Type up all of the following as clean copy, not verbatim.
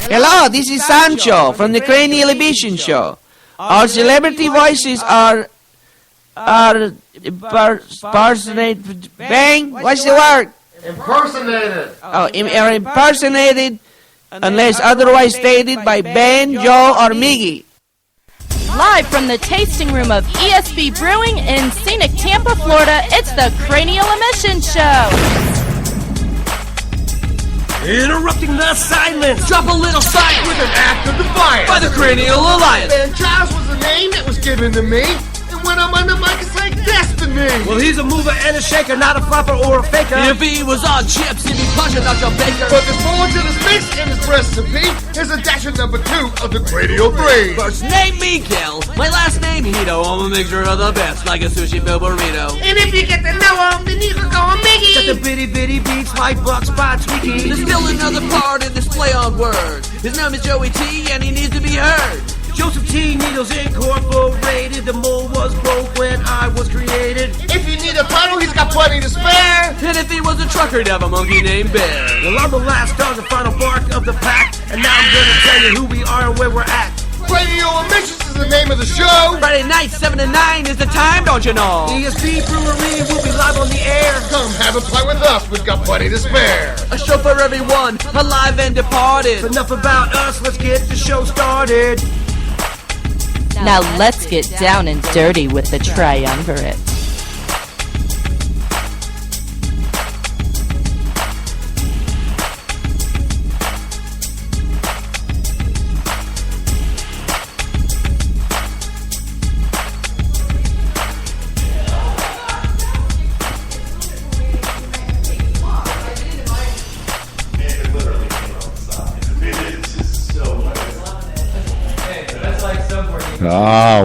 Hello, this is Sancho from the Cranial Show. Our celebrity voices are impersonated. Bang? What's the word? Impersonated. Oh, are impersonated unless otherwise stated by Ben, Joe, or Miggy. Live from the tasting room of ESB Brewing in scenic Tampa, Florida, it's the Cranial Emission Show. Interrupting the silence. Drop a little science With an act of defiance. by the Cranial Alliance. And Charles was the name that was given to me. And when I'm on the mic, it's like destiny. Well, he's a mover and a shaker, not a flopper or a faker. If he was on chips, he'd be punching out your baker. But there's more to this mix and this recipe. Here's a dash of number 2 of the Cranial 3. First name Miguel, my last name Hito. I'm a mixture of the best, like a sushi bill burrito. And if you get to know him, then you can call him Miggy. Got the bitty bitty beats like Buck Spot Tweaky. There's still another part in this play on words. His name is Joey T, and he needs to be heard. Joseph T. Needles Incorporated. The mold was broke when I was created. If you need a title, he's got plenty to spare. And if he was a trucker, he'd have a monkey named Bear. Well, I'm the last dog, the final bark of the pack. And now I'm gonna tell you who we are and where we're at. Cranial Emissions is the name of the show. Friday night, 7 to 9 is the time, don't you know? ESB Brewery will be live on the air. Come have a play with us, we've got plenty to spare. A show for everyone, alive and departed. Enough about us, let's get the show started. Now let's get down and dirty with the triumvirate.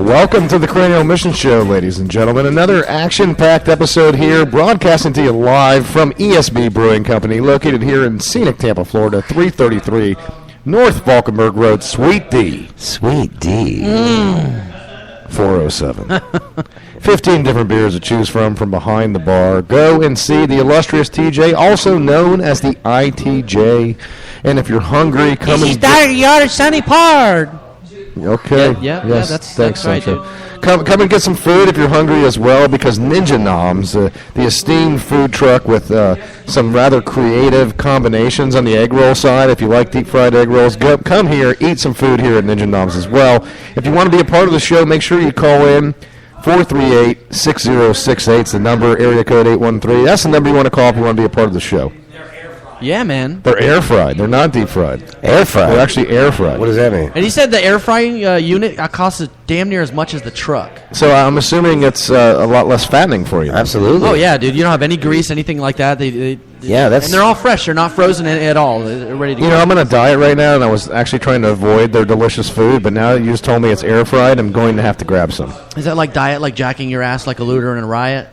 Welcome to the Cranial Mission Show, ladies and gentlemen. Another action-packed episode here, broadcasting to you live from ESB Brewing Company, located here in scenic Tampa, Florida, 333 North Valkenburg Road, Suite D. Sweet D. 407. 15 different beers to choose from behind the bar. Go and see the illustrious TJ, also known as the ITJ. And if you're hungry, come and Dark Yard Sunny Part. Okay. Yeah, Thanks, that's right, Sancho. Come and get some food if you're hungry as well, because Ninja Noms, the esteemed food truck with some rather creative combinations on the egg roll side. If you like deep fried egg rolls, come here, eat some food here at Ninja Noms as well. If you want to be a part of the show, make sure you call in 438-6068. It's the number, area code 813. That's the number you want to call if you want to be a part of the show. Yeah, man. They're air fried. They're not deep fried. Air fried? They're actually air fried. What does that mean? And he said the air frying unit costs damn near as much as the truck. So I'm assuming it's a lot less fattening for you. Absolutely. Oh, yeah, dude. You don't have any grease, anything like that. Yeah, that's... And they're all fresh. They're not frozen at all. They're ready to go. You know, I'm on a diet right now, and I was actually trying to avoid their delicious food, but now that you just told me it's air fried, I'm going to have to grab some. Is that like diet, like jacking your ass like a looter in a riot?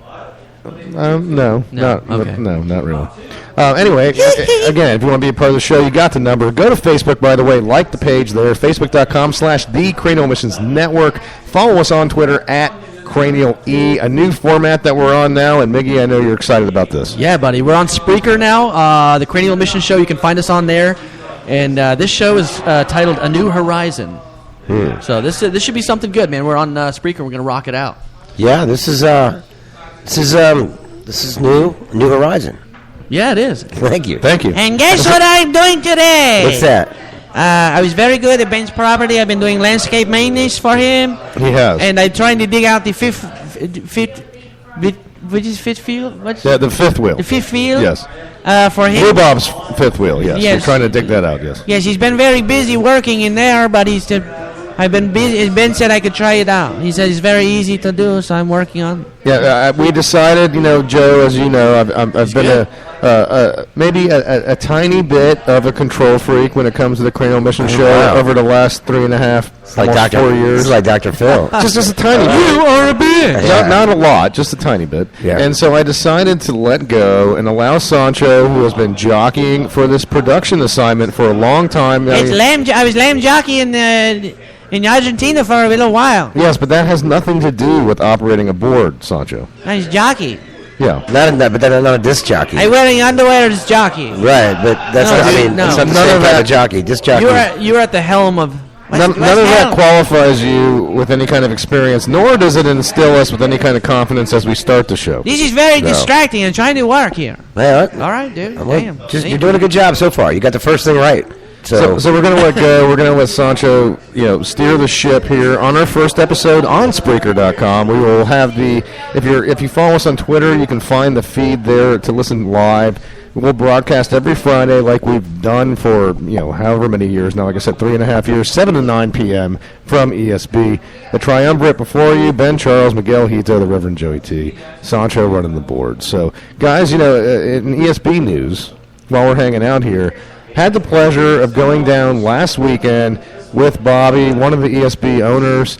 No, Okay. not really. Anyway, again, if you want to be a part of the show, you got the number. Go to Facebook, by the way. Like the page there, facebook.com/The Cranial Missions Network. Follow us on Twitter at Cranial E, a new format that we're on now. And Miggy, I know you're excited about this. Yeah, buddy. We're on Spreaker now, the Cranial Mission Show. You can find us on there. And this show is titled A New Horizon. So this should be something good, man. We're on Spreaker. We're going to rock it out. Yeah, this is new Horizon. Yeah, it is. Thank you. Thank you. And guess what I'm doing today? What's that? I was very good at Ben's property. I've been doing landscape maintenance for him. He has. And I'm trying to dig out the fifth field? The fifth wheel. The fifth field? Yes. For him. Blue Bob's fifth wheel, yes. Yes. We're trying to dig that out, yes. Yes, he's been very busy working in there, but I've been busy. Ben said I could try it out. He said it's very easy to do, so I'm working on it. Yeah, we decided, Joe, as you know, I've been maybe a tiny bit of a control freak when it comes to the Cranial Mission Show over the last 3.5, almost 4 years. It's like Dr. Phil. Just a tiny bit. You are a bitch! Yeah. Not a lot, just a tiny bit. Yeah. And so I decided to let go and allow Sancho, who has been jockeying for this production assignment for a long time. I was lamb jockey in Argentina for a little while. Yes, but that has nothing to do with operating a board, Sancho. I was jockey. Yeah. Not in that, but then I'm not a disc jockey. I'm wearing underwear as jockey. Right, but that's No, not. I dude, mean, no. that's not the None same of type that- of jockey. Disc jockey. You're at the helm of. None of that qualifies you with any kind of experience, nor does it instill us with any kind of confidence as we start the show. This is very No. distracting. I'm trying to work here. Well, All right, dude. well, Damn. you're doing a good job so far. You got the first thing right. So So we're gonna let go. We're gonna let Sancho, steer the ship here on our first episode on Spreaker.com. We will have if you follow us on Twitter, you can find the feed there to listen live. We'll broadcast every Friday like we've done for, however many years now. Like I said, 3.5 years, 7 to 9 p.m. from ESB. The triumvirate before you, Ben Charles, Miguel Hito, the Reverend Joey T, Sancho running the board. So, guys, in ESB news, while we're hanging out here, had the pleasure of going down last weekend with Bobby, one of the ESB owners,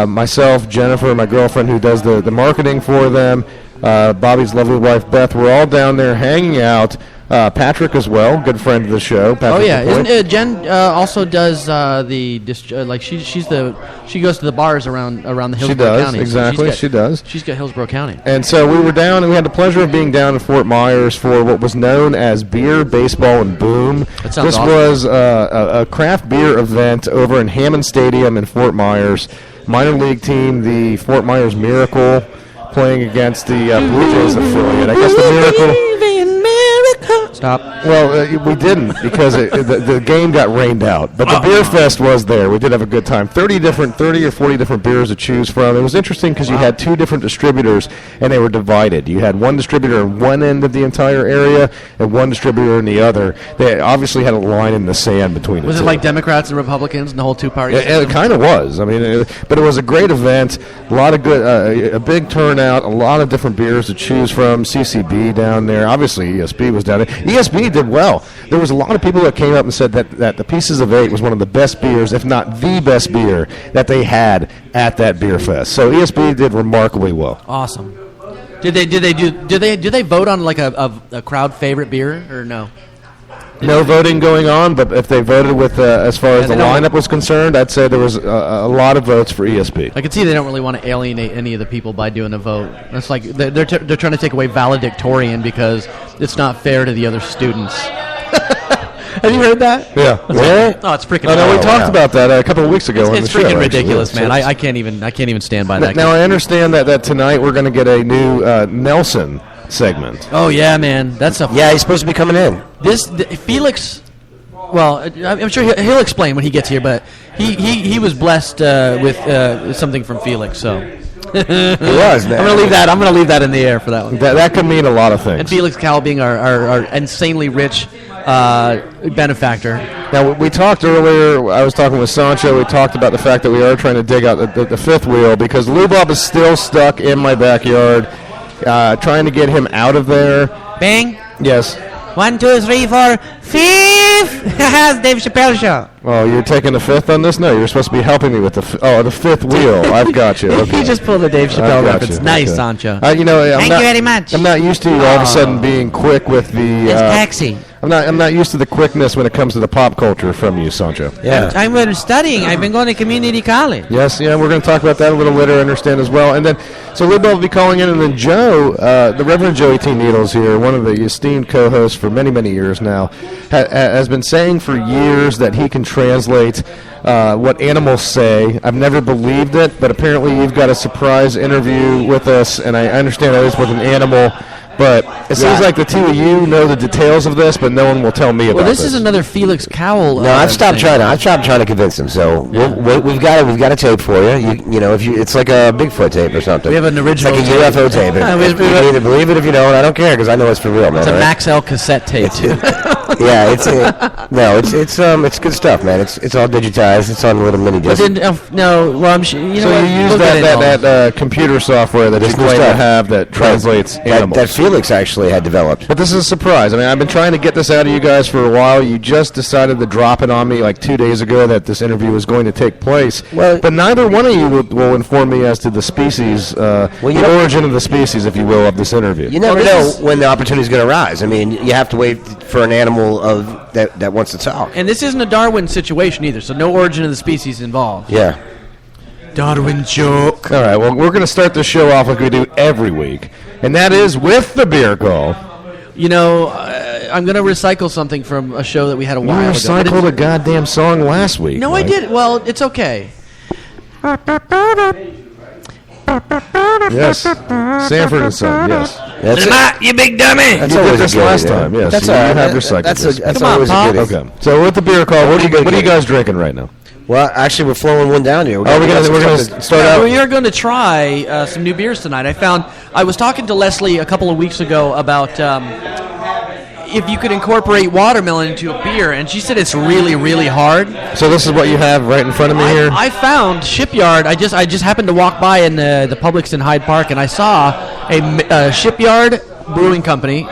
myself, Jennifer, my girlfriend who does the marketing for them, Bobby's lovely wife, Beth. We're all down there hanging out. Patrick as well, good friend of the show. Patrick Oh yeah, LaPointe. isn't Jen also does she goes to the bars around the Hillsborough She does, County. So exactly, she does. She's got Hillsborough County. And so we were down, and we had the pleasure of being down in Fort Myers for what was known as Beer, Baseball, and Boom. That sounds This awesome. was a craft beer event over in Hammond Stadium in Fort Myers. Minor league team, the Fort Myers Miracle, playing against the Blue Jays affiliate. I guess the Miracle... Stop. Well, we didn't because the game got rained out. But the beer fest was there. We did have a good time. 30 or 40 different beers to choose from. It was interesting because you had two different distributors, and they were divided. You had one distributor in one end of the entire area and one distributor in the other. They obviously had a line in the sand between the Was two. it like Democrats and Republicans and the whole two parties? It kind of was. I mean, but it was a great event. A lot of good, a big turnout. A lot of different beers to choose from. CCB down there. Obviously, ESB was down there. ESB did well. There was a lot of people that came up and said that the Pieces of Eight was one of the best beers, if not the best beer that they had at that beer fest. So ESB did remarkably well. Awesome. Do they vote on like a crowd favorite beer or no? No voting going on, but if they voted with as far as Yeah, the they don't- lineup was concerned, I'd say there was a lot of votes for ESB. I can see they don't really want to alienate any of the people by doing a vote. It's like they're trying to take away valedictorian because it's not fair to the other students. Have you heard that? Yeah. Really? Oh, it's freaking. Oh, no, we awful. talked about that a couple of weeks ago on It's the show. freaking actually. ridiculous, Yeah, man. so I can't even stand by that. now I understand that tonight we're going to get a new Nelson segment. Oh yeah, man. That's a yeah, he's supposed to be coming in. Felix. Well, I'm sure he'll explain when he gets here, but he was blessed with something from Felix, so He was, man. I'm gonna leave that in the air for that one. That could mean a lot of things. And Felix Cowell being our insanely rich benefactor. Now, we talked earlier, I was talking with Sancho, we talked about the fact that we are trying to dig out the fifth wheel because Lou Bob is still stuck in my backyard, trying to get him out of there. Bang! Yes. 1, 2, 3, 4, 5. That's Dave Chappelle show. Oh, you're taking the fifth on this? No, you're supposed to be helping me with the fifth wheel. I've got you. Okay. He just pulled the Dave I've Chappelle got reference. you. Nice, Okay. Sancho. I'm Thank not, you very much. I'm not used to you all of a sudden being quick with the... It's taxi. I'm not used to the quickness when it comes to the pop culture from you, Sancho. Yeah. I'm studying. I've been going to community college. Yes, yeah, we're going to talk about that a little later, I understand, as well. And then, so Lou will be calling in, and then Joe, the Reverend Joey T. Needles here, one of the esteemed co-hosts for many, many years now, has been saying for years that he can translate what animals say. I've never believed it, but apparently you've got a surprise interview with us, and I understand that is with an animal. But it seems like the two of you know the details of this, but no one will tell me about Well, this. this is another Felix Cowell. No, I've stopped thing. trying to convince him. So we've got a tape for you. You know, it's like a Bigfoot tape or something. We have an original It's like a UFO tape. We- You can either believe it if you don't. I don't care because I know it's for real, man. It's a all right? Max L cassette tape too. Yeah, it's good stuff, man. It's all digitized. It's on little mini But discs. then, no, well, I'm sure you know So what? you use We'll get into all that computer software that you This new claim to stuff. have that translates animals. That Felix actually had developed. But this is a surprise. I mean, I've been trying to get this out of you guys for a while. You just decided to drop it on me like 2 days ago that this interview was going to take place. Well- but neither one of you will inform me as to the species, the origin of the species, if you will, of this interview. You never this know is- when the opportunity is going to arise. I mean, you have to wait for an animal that wants to talk. And this isn't a Darwin situation either, so no origin of the species involved. Yeah. Darwin joke. All right, well, we're going to start the show off like we do every week, and that is with the beer call. You know, I'm going to recycle something from a show that we had a while ago. You recycled a goddamn song last week. No, Mike. I did. Well, it's okay. Yes. Sanford and Son, yes. That's You big dummy. That's You did always this a goodie, last yeah. time, yes. That's You all right. have recycled That's this. that's Come on, always Pop. a goodie. Okay. So with the beer call, what are you guys drinking right now? Well, actually, we're flowing one down here. We're gonna start out. We are going to try some new beers tonight. I was talking to Leslie a couple of weeks ago about if you could incorporate watermelon into a beer, and she said it's really, really hard. So this is what you have right in front of me here? I found Shipyard. I just happened to walk by in the Publix in Hyde Park, and I saw a Shipyard Brewing Company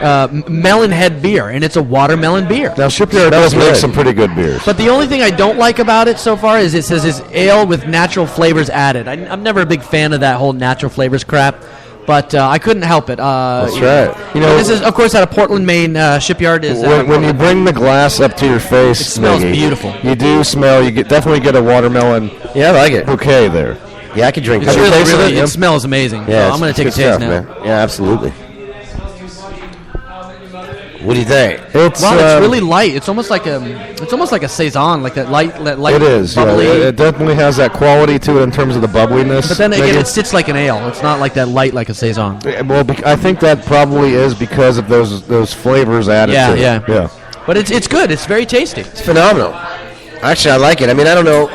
Melon Head beer, and it's a watermelon beer. Now, Shipyard does make some pretty good beers. But the only thing I don't like about it so far is it says it's ale with natural flavors added. I'm never a big fan of that whole natural flavors crap, but I couldn't help it. That's right. You know, this is, of course, out of Portland, Maine. Shipyard is. When you bring the glass up to your face, it smells Miggy, beautiful. You do smell. You definitely get a watermelon. Yeah, I like it. Bouquet there. Yeah, I could drink It's that. really, it smells amazing. Yeah, I'm going to take a good taste stuff, now. man. Yeah, absolutely. What do you think? It's really light. It's almost like a saison, like that light. It is. bubbly. Yeah, it definitely has that quality to it in terms of the bubbliness. But then again, it sits like an ale. It's not like that light like a saison. Well, I think that probably is because of those flavors added. Yeah, to it. yeah. But it's good. It's very tasty. It's phenomenal. Actually, I like it. I mean, I don't know.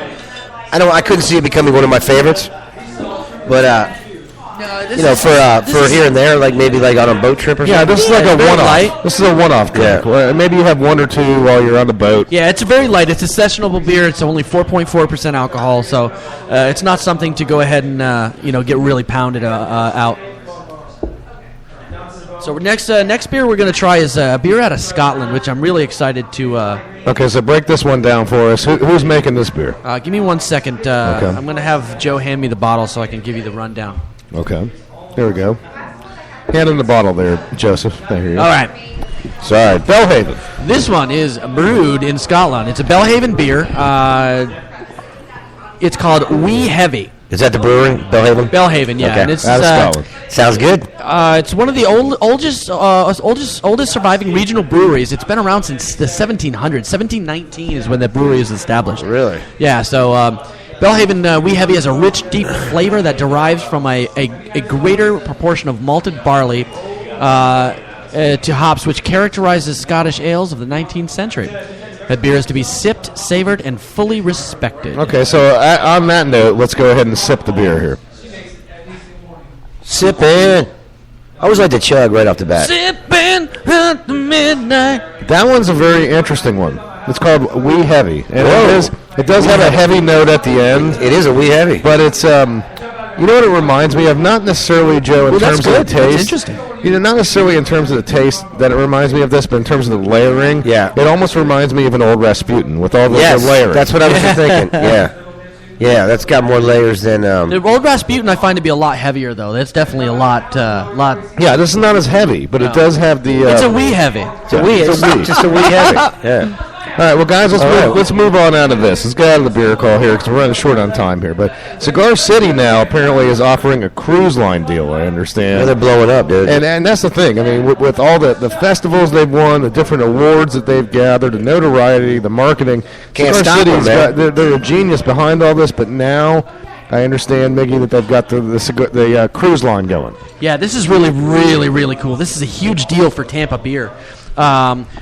I couldn't see it becoming one of my favorites, but for here and there, like maybe like on a boat trip or something. Yeah, this is like a very one-off. light. This is a one-off drink. Yeah. Well, maybe you have one or two while you're on the boat. Yeah, it's very light. It's a sessionable beer. It's only 4.4% alcohol, so it's not something to go ahead and get really pounded out. So next beer we're going to try is a beer out of Scotland, which I'm really excited to. Okay, so break this one down for us. Who's making this beer? Give me 1 second. Okay. I'm going to have Joe hand me the bottle so I can give you the rundown. Okay, there we go. Hand in the bottle there, Joseph. I hear you. All right. Sorry, Belhaven. This one is brewed in Scotland. It's a Belhaven beer. It's called Wee Heavy. Is that the brewery, Belhaven? Belhaven, yeah. Okay. And it's Out of Scotland. Sounds good. It's one of the oldest surviving regional breweries. It's been around since the 1700s. 1719 is when the brewery was established. Really? Yeah. So Belhaven Wee Heavy has a rich, deep flavor that derives from a greater proportion of malted barley to hops, which characterizes Scottish ales of the 19th century. That beer is to be sipped, savored, and fully respected. Okay, so on that note, let's go ahead and sip the beer here. Sipping. I always like to chug right off the bat. Sipping at the midnight. That one's a very interesting one. It's called Wee Heavy, and Whoa. it does have a heavy note at the end. It is a wee heavy. But it's you know what it reminds me of? Not necessarily, Joe, in terms of the taste. That's interesting. You know, not necessarily in terms of the taste that it reminds me of this, but in terms of the layering. Yeah. It almost reminds me of an old Rasputin with all the layering. That's what I was just thinking. Yeah. Yeah, that's got more layers than... The Old Rasputin I find to be a lot heavier, though. That's definitely a lot... Yeah, this is not as heavy, but it does have the... it's a wee heavy. It's a wee. It's just a wee heavy. Yeah. All right, well, guys, let's move on out of this. Let's get out of the beer call here because we're running short on time here. But Cigar City now apparently is offering a cruise line deal, I understand. Yeah, they're blowing up, dude. And that's the thing. I mean, with all the festivals they've won, the different awards that they've gathered, the notoriety, the marketing, Can't Cigar stop them, City's man. they're a genius behind all this, but now I understand, Miggy, that they've got the cruise line going. Yeah, this is really, really, really cool. This is a huge deal for Tampa beer.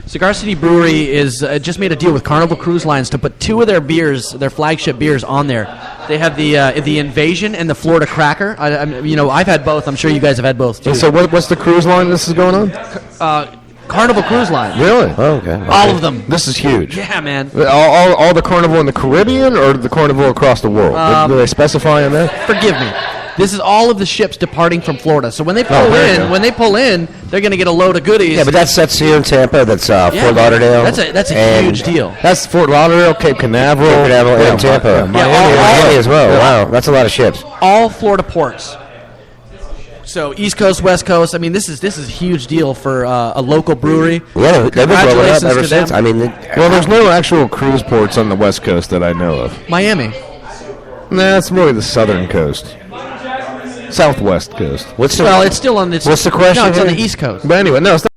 Cigar City Brewery is just made a deal with Carnival Cruise Lines to put two of their beers, their flagship beers, on there. They have the Invasion and the Florida Cracker. I've had both. I'm sure you guys have had both too. And so what's the cruise line this is going on? Carnival Cruise Line. Really? Oh, okay. All of them. This is huge. Yeah, man. All the Carnival in the Caribbean or the Carnival across the world? Do they specify in that? Forgive me. This is all of the ships departing from Florida. So when they pull they're going to get a load of goodies. Yeah, but that's here in Tampa. That's Fort Lauderdale. That's a huge deal. That's Fort Lauderdale, Cape Canaveral, and Tampa. Miami as well. Wow, that's a lot of ships. All Florida ports. So East Coast, West Coast. I mean, this is a huge deal for a local brewery. Yeah, they've been blowing up ever to since. them. I mean, well, there's no actual cruise ports on the West Coast that I know of. Miami. Nah, it's really the southern coast. Southwest coast. What's the Well, it's still on. What's the question No, it's on here? the East Coast. But anyway, no, it's not.